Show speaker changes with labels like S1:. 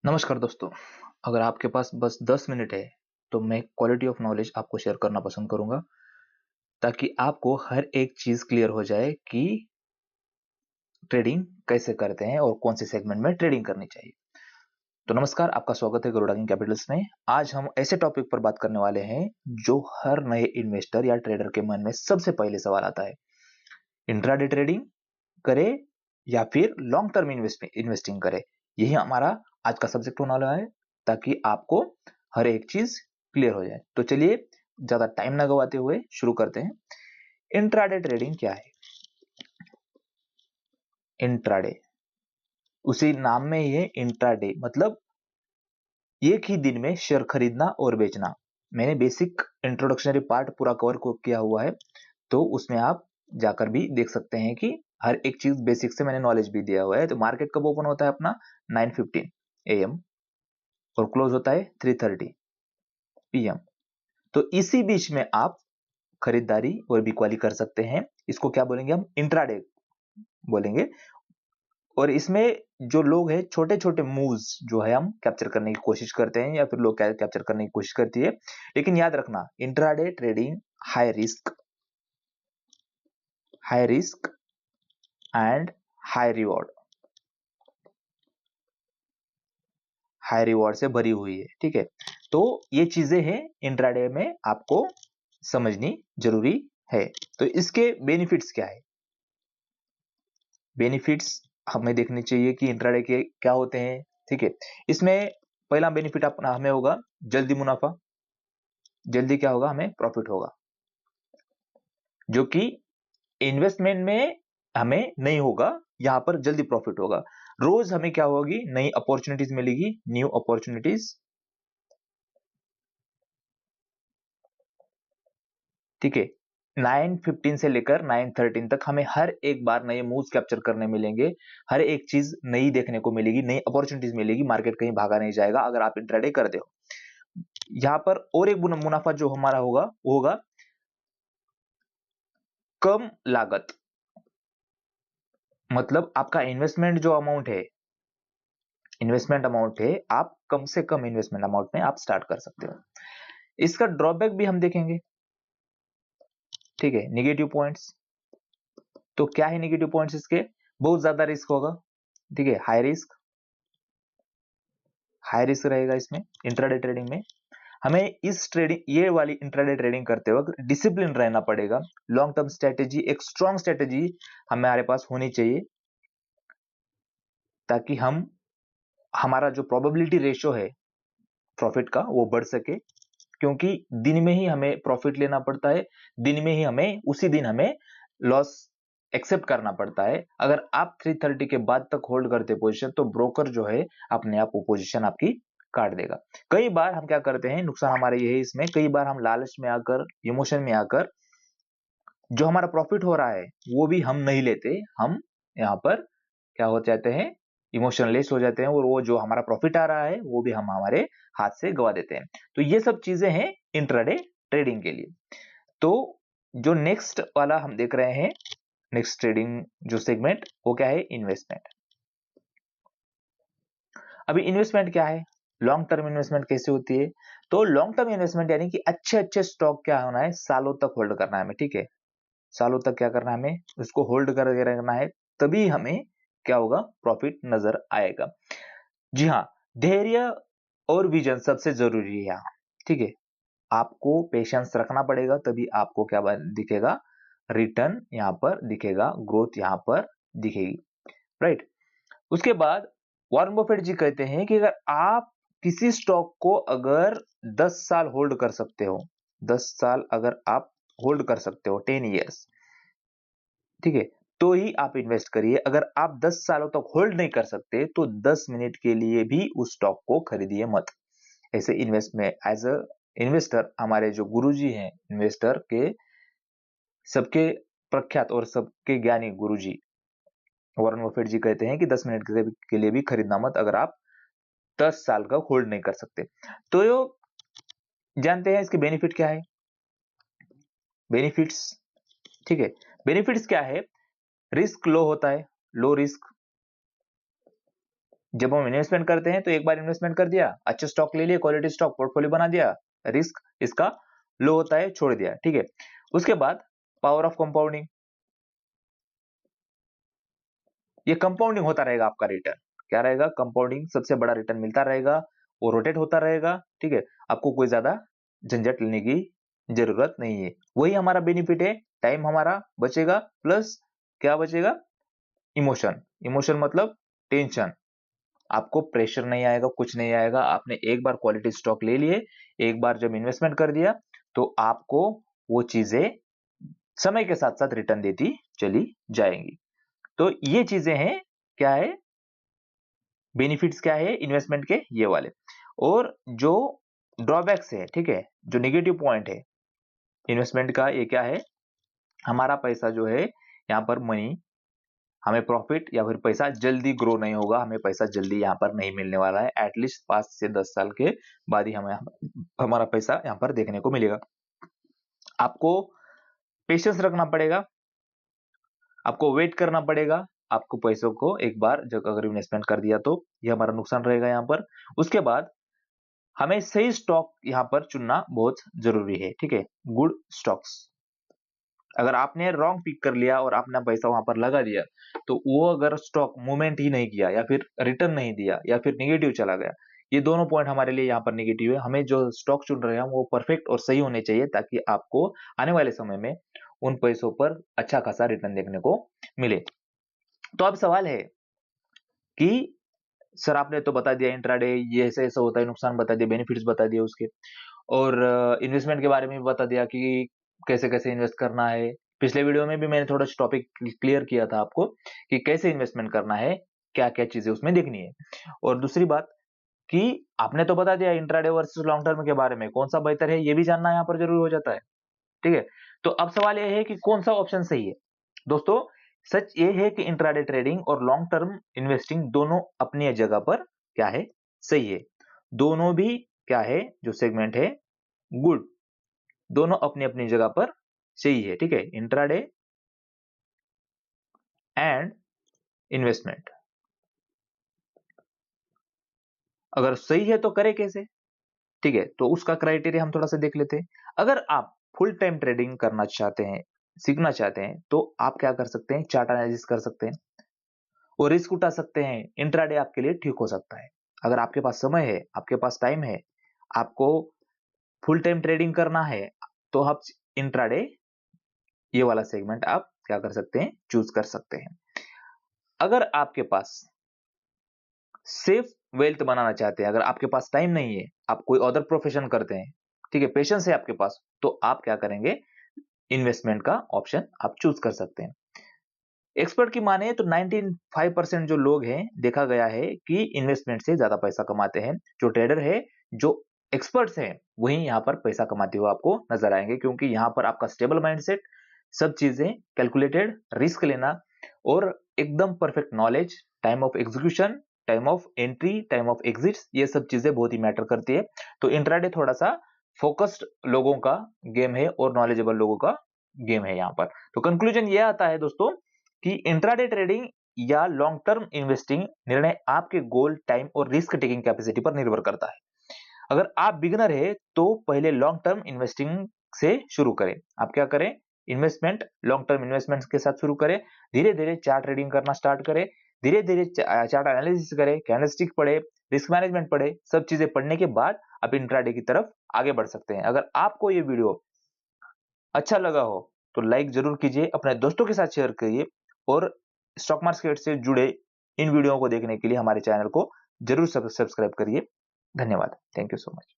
S1: नमस्कार दोस्तों। अगर आपके पास बस 10 मिनट है तो मैं क्वालिटी ऑफ नॉलेज आपको शेयर करना पसंद करूंगा ताकि आपको हर एक चीज क्लियर हो जाए कि ट्रेडिंग कैसे करते हैं और कौन से सेगमेंट में ट्रेडिंग करनी चाहिए। तो नमस्कार, आपका स्वागत है गरुड़ा किंग कैपिटल्स में। आज हम ऐसे टॉपिक पर बात करने वाले हैं जो हर नए इन्वेस्टर या ट्रेडर के मन में सबसे पहले सवाल आता है। इंट्राडे ट्रेडिंग करे या फिर लॉन्ग टर्म इन्वेस्टिंग करे, यही हमारा आज का सब्जेक्ट होने वाला है ताकि आपको हर एक चीज क्लियर हो जाए। तो चलिए ज्यादा टाइम ना गवाते हुए शुरू करते हैं। इंट्राडे ट्रेडिंग क्या है? इंट्राडे, उसी नाम में ही है इंट्राडे, मतलब एक ही दिन में शेयर खरीदना और बेचना। मैंने बेसिक इंट्रोडक्शनरी पार्ट पूरा कवर को किया हुआ है, तो उसमें आप जाकर भी देख सकते हैं कि हर एक चीज बेसिक से मैंने नॉलेज भी दिया हुआ है। तो मार्केट कब ओपन होता है अपना? 9:15 AM और क्लोज होता है 3:30 PM। तो इसी बीच में आप खरीदारी और बिक्वाली कर सकते हैं। इसको क्या बोलेंगे? हम इंट्राडे बोलेंगे। और इसमें जो लोग हैं, छोटे छोटे मूव्स जो है हम कैप्चर करने की कोशिश करते हैं या फिर लोग कैप्चर करने की कोशिश करती है। लेकिन याद रखना, intraday trading high risk and high reward, high reward से भरी हुई है। ठीक है, तो ये चीजें हैं इंट्राडे में आपको समझनी जरूरी है। तो इसके बेनिफिट्स क्या है? बेनिफिट्स हमें देखने चाहिए कि इंट्राडे के क्या होते हैं। ठीक है, इसमें पहला बेनिफिट अपना हमें होगा जल्दी मुनाफा। जल्दी क्या होगा? हमें प्रॉफिट होगा, जो कि इन्वेस्टमेंट में हमें नहीं होगा। यहां पर जल्दी प्रॉफिट होगा। रोज हमें क्या होगी? नई अपॉर्चुनिटीज मिलेगी, न्यू अपॉर्चुनिटीज। ठीक है, 9:15 से लेकर 9:13 तक हमें हर एक बार नए मूव्स कैप्चर करने मिलेंगे। हर एक चीज नई देखने को मिलेगी, नई अपॉर्चुनिटीज मिलेगी। मार्केट कहीं भागा नहीं जाएगा अगर आप इंट्राडे करते हो। यहाँ पर और एक मुनाफा जो हमारा होगा वो होगा कम लागत। मतलब आपका इन्वेस्टमेंट अमाउंट है, आप कम से कम इन्वेस्टमेंट अमाउंट में आप स्टार्ट कर सकते हो। इसका ड्रॉबैक भी हम देखेंगे। ठीक है, नेगेटिव पॉइंट्स। तो क्या है नेगेटिव पॉइंट्स इसके? बहुत ज्यादा रिस्क होगा। ठीक है, हाई रिस्क रहेगा इसमें। इंट्राडे ट्रेडिंग में हमें ये वाली इंट्राडे ट्रेडिंग करते वक्त डिसिप्लिन रहना पड़ेगा। लॉन्ग टर्म स्ट्रेटेजी, एक स्ट्रॉन्ग स्ट्रेटेजी हमारे पास होनी चाहिए ताकि हम हमारा जो प्रोबेबिलिटी रेशियो है प्रॉफिट का वो बढ़ सके। क्योंकि दिन में ही हमें प्रॉफिट लेना पड़ता है, दिन में ही हमें उसी दिन हमें लॉस एक्सेप्ट करना पड़ता है। अगर आप 3:30 के बाद तक होल्ड करते पोजीशन, तो ब्रोकर जो है अपने आप वो पोजीशन आपकी काट देगा। कई बार हम क्या करते हैं, नुकसान हमारा ये है इसमें, कई बार हम लालच में आकर, इमोशन में आकर जो हमारा प्रॉफिट हो रहा है वो भी हम नहीं लेते। हम यहाँ पर क्या हो जाते हैं? इमोशनलेस हो जाते हैं और वो जो हमारा प्रॉफिट आ रहा है वो भी हम हमारे हाथ से गवा देते हैं। तो ये सब चीजें हैं इंट्राडे ट्रेडिंग के लिए। तो जो नेक्स्ट वाला हम देख रहे हैं, नेक्स्ट ट्रेडिंग जो सेगमेंट, वो क्या है? इन्वेस्टमेंट। अभी इन्वेस्टमेंट क्या है? लॉन्ग टर्म इन्वेस्टमेंट कैसे होती है? तो लॉन्ग टर्म इन्वेस्टमेंट यानी कि अच्छे अच्छे स्टॉक क्या होना है, सालों तक होल्ड करना है हमें। ठीक है, सालों तक क्या करना है हमें? उसको होल्ड करके रखना है, तभी हमें क्या होगा? प्रॉफिट नजर आएगा। जी हाँ, धैर्य और विजन सबसे जरूरी है यहाँ। ठीक है, आपको पेशेंस रखना पड़ेगा, तभी आपको क्या दिखेगा? रिटर्न यहाँ पर दिखेगा, ग्रोथ यहाँ पर दिखेगी। राइट। उसके बाद वॉरेन बफेट जी कहते हैं कि अगर आप किसी स्टॉक को अगर 10 साल होल्ड कर सकते हो, 10 साल अगर आप होल्ड कर सकते हो, 10 ईयर्स, ठीक है, तो ही आप इन्वेस्ट करिए। अगर आप 10 सालों तक होल्ड नहीं कर सकते तो 10 मिनट के लिए भी उस स्टॉक को खरीदिए मत। ऐसे इन्वेस्ट में एज अ इन्वेस्टर, हमारे जो गुरुजी हैं इन्वेस्टर के, सबके प्रख्यात और सबके ज्ञानी गुरुजी वॉरेन बफेट जी कहते हैं कि 10 मिनट के लिए भी खरीदना मत अगर आप 10 साल का होल्ड नहीं कर सकते। तो यो जानते हैं इसके बेनिफिट क्या है? बेनिफिट्स, ठीक है, बेनिफिट्स क्या है? रिस्क लो होता है, लो रिस्क। जब हम इन्वेस्टमेंट करते हैं तो एक बार इन्वेस्टमेंट कर दिया, अच्छे स्टॉक ले लिए, क्वालिटी स्टॉक पोर्टफोलियो बना दिया, रिस्क इसका लो होता है, छोड़ दिया, ठीक है। उसके बाद पावर ऑफ कंपाउंडिंग, ये कंपाउंडिंग होता रहेगा आपका रिटर्न, क्या रहेगा, कंपाउंडिंग, सबसे बड़ा रिटर्न मिलता रहेगा, वो रोटेट होता रहेगा, ठीक है। आपको कोई ज्यादा झंझट लेने की जरूरत नहीं है, वही हमारा बेनिफिट है, टाइम हमारा बचेगा, प्लस क्या बचेगा, इमोशन, इमोशन मतलब टेंशन, आपको प्रेशर नहीं आएगा, कुछ नहीं आएगा, आपने एक बार क्वालिटी स्टॉक ले लिए, एक बार जब इन्वेस्टमेंट कर दिया तो आपको वो चीजें समय के साथ साथ रिटर्न देती चली जाएंगी। तो ये चीजें हैं, क्या है, बेनिफिट्स क्या है इन्वेस्टमेंट के, ये वाले। और जो ड्रॉबैक्स है, ठीक है, जो नेगेटिव पॉइंट है इन्वेस्टमेंट का, ये क्या है, हमारा पैसा जो है यहाँ पर मनी, हमें प्रॉफिट या फिर पैसा जल्दी ग्रो नहीं होगा, हमें पैसा जल्दी यहाँ पर नहीं मिलने वाला है, एटलीस्ट 5 से 10 साल के बाद ही हमें हमारा पैसा यहाँ पर देखने को मिलेगा। आपको पेशेंस रखना पड़ेगा, आपको वेट करना पड़ेगा, आपको पैसों को एक बार जब अगर इन्वेस्टमेंट कर दिया तो ये हमारा नुकसान रहेगा यहाँ पर। उसके बाद हमें सही स्टॉक यहाँ पर चुनना बहुत जरूरी है, ठीक है, गुड स्टॉक्स। अगर आपने रॉन्ग पिक कर लिया और अपना पैसा वहां पर लगा दिया, तो वो अगर स्टॉक मूवमेंट ही नहीं किया या फिर रिटर्न नहीं दिया या फिर नेगेटिव चला गया, ये दोनों पॉइंट हमारे लिए यहाँ पर नेगेटिव है। हमें जो स्टॉक चुन रहे हैं वो परफेक्ट और सही होने चाहिए, ताकि आपको आने वाले समय में उन पैसों पर अच्छा खासा रिटर्न देखने को मिले। तो अब सवाल है कि सर आपने तो बता दिया इंट्राडे ये ऐसे ऐसा होता है, नुकसान बता दिया, बेनिफिट्स बता दिए उसके, और इन्वेस्टमेंट के बारे में भी बता दिया कि कैसे कैसे इन्वेस्ट करना है। पिछले वीडियो में भी मैंने थोड़ा टॉपिक क्लियर किया था आपको कि कैसे इन्वेस्टमेंट करना है, क्या क्या चीजें उसमें देखनी है। और दूसरी बात कि आपने तो बता दिया इंट्राडे वर्सेस लॉन्ग टर्म के बारे में, कौन सा बेहतर है ये भी जानना यहाँ पर जरूरी हो जाता है, ठीक है। तो अब सवाल यह है कि कौन सा ऑप्शन सही है। दोस्तों सच ये है कि इंट्राडे ट्रेडिंग और लॉन्ग टर्म इन्वेस्टिंग दोनों अपनी जगह पर क्या है, सही है। दोनों भी क्या है, जो सेगमेंट है, गुड, दोनों अपनी अपनी जगह पर सही है, ठीक है। इंट्राडे एंड इन्वेस्टमेंट अगर सही है तो करें कैसे, ठीक है, तो उसका क्राइटेरिया हम थोड़ा सा देख लेते हैं। अगर आप फुल टाइम ट्रेडिंग करना चाहते हैं, सीखना चाहते हैं, तो आप क्या कर सकते हैं, चार्ट एनालिसिस कर सकते हैं और रिस्क उठा सकते हैं। इंट्राडे आपके लिए ठीक हो सकता है। अगर आपके पास समय है, आपके पास टाइम है, आपको फुल टाइम ट्रेडिंग करना है, तो आप इंट्राडे ये वाला सेगमेंट आप क्या कर सकते हैं, चूज कर सकते हैं। अगर आपके पास सेफ वेल्थ बनाना चाहते हैं, अगर आपके पास टाइम नहीं है, आप कोई अदर प्रोफेशन करते हैं, ठीक है, पेशेंस है आपके पास, तो आप क्या करेंगे, इन्वेस्टमेंट का ऑप्शन आप चूज कर सकते हैं। एक्सपर्ट की माने तो 95% जो लोग हैं, देखा गया है कि इन्वेस्टमेंट से ज्यादा पैसा कमाते हैं। जो ट्रेडर है, जो एक्सपर्ट्स हैं, वही यहाँ पर पैसा कमाते हुए आपको नजर आएंगे, क्योंकि यहाँ पर आपका स्टेबल माइंडसेट, सब चीजें कैलकुलेटेड, रिस्क लेना और एकदम perfect knowledge, time of execution, time of entry, time of exit, ये सब चीजें बहुत ही मैटर करती है। तो इंट्राडे थोड़ा सा फोकस्ड लोगों का गेम है और नॉलेजेबल लोगों का गेम है यहाँ पर। तो कंक्लूजन ये आता है दोस्तों कि इंट्राडे ट्रेडिंग या लॉन्ग टर्म इन्वेस्टिंग निर्णय आपके गोल, टाइम और रिस्क टेकिंग कैपेसिटी पर निर्भर करता है। अगर आप बिगिनर है तो पहले लॉन्ग टर्म इन्वेस्टिंग से शुरू करें। आप क्या करें, इन्वेस्टमेंट, लॉन्ग टर्म इन्वेस्टमेंट के साथ शुरू करें, धीरे धीरे चार्ट ट्रेडिंग करना स्टार्ट करें, धीरे धीरे चार्ट एनालिसिस करें, कैंडलस्टिक पढ़े, रिस्क मैनेजमेंट पढ़े, सब चीजें पढ़ने के बाद आप इंट्राडे की तरफ आगे बढ़ सकते हैं। अगर आपको ये वीडियो अच्छा लगा हो तो लाइक जरूर कीजिए, अपने दोस्तों के साथ शेयर करिए और स्टॉक मार्केट से जुड़े इन वीडियो को देखने के लिए हमारे चैनल को जरूर सब्सक्राइब करिए। धन्यवाद, थैंक यू सो मच।